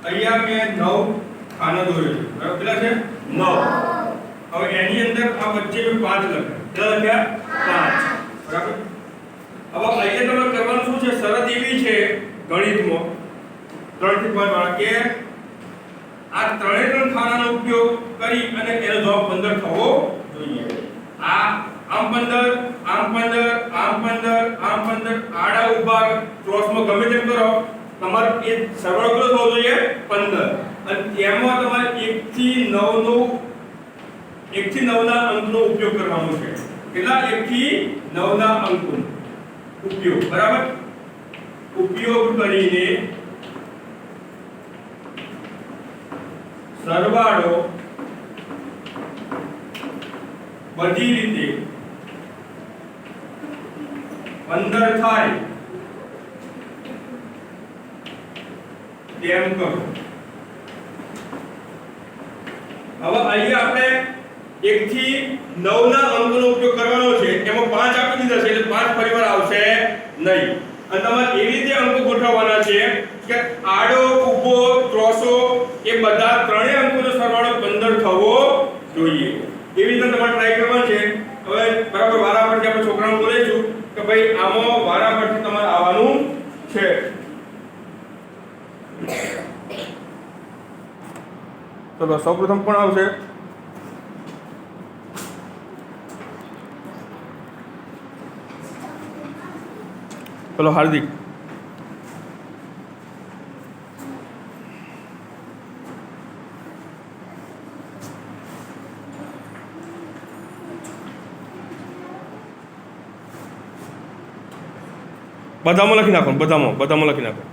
અહીંયા મેં 9 ખાના દોર્યો છે બરાબર કેટલા છે 9 હવે એની અંદર આ વચ્ચે મેં 5 લખ્યા કેટલા લખ્યા 5 બરાબર હવે અહીંયા તમારે કરવાનું શું છે શરત એવી છે ગણિતમાં 3 થી 5 વાળા કે આ ત્રણે ખાનાનો ઉપયોગ કરી અને એનો જવાબ 15 થવો જોઈએ આ આમ 15 આમ 15 આમ 15 આમ 15 આડા ઊભા ક્રોસમાં ગમે તેમ કરો તમારે એ સરવાળો કેટલો થવો જોઈએ 15 અને એમાં તમારે 1 થી 9 નો 1 થી 9 ના અંકનો ઉપયોગ કરવાનો છે કેટલા 1 થી 9 ના અંકનો ઉપયોગ બરાબર ઉપયોગ કરીને સરવાળો બધી રીતે 15 થાય તેમ કરો હવે અહીંયા આપણે 1 થી 9 ના અંકનો ઉપયોગ કરવાનો છે એમાં 5 આપી દીધા છે એટલે 5 ફરીવાર આવશે નહીં અને તમારે એવી રીતે અંકો ગોઠવવાના છે કે આડો ઊભો ત્રોસો એ બધા ત્રણેય અંકોનો સરવાળો 15 થવો જોઈએ એવી રીતે તમારે ટ્રાય કરવાનું છે હવે બરાબર વારાફરતી આપણે છોકરાઓને બોલીશું કે ભાઈ આમાં વારાફરતી તમારે આવવાનું છે ચલો સૌપ્રથમ કોણ આવશે ચલો હાર્દિક બધામાં લખી નાખો બધામાં લખી નાખો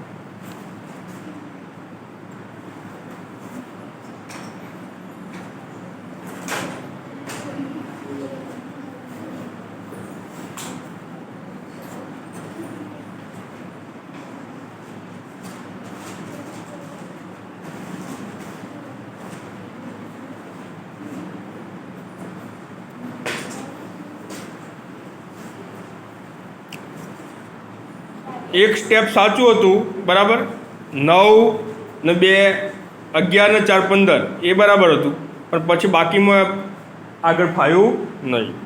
એક સ્ટેપ સાચું હતું બરાબર 9 ને 2 11 ને 4 15 એ બરાબર હતું પણ પછી બાકીમાં આગળ ફાયું નહીં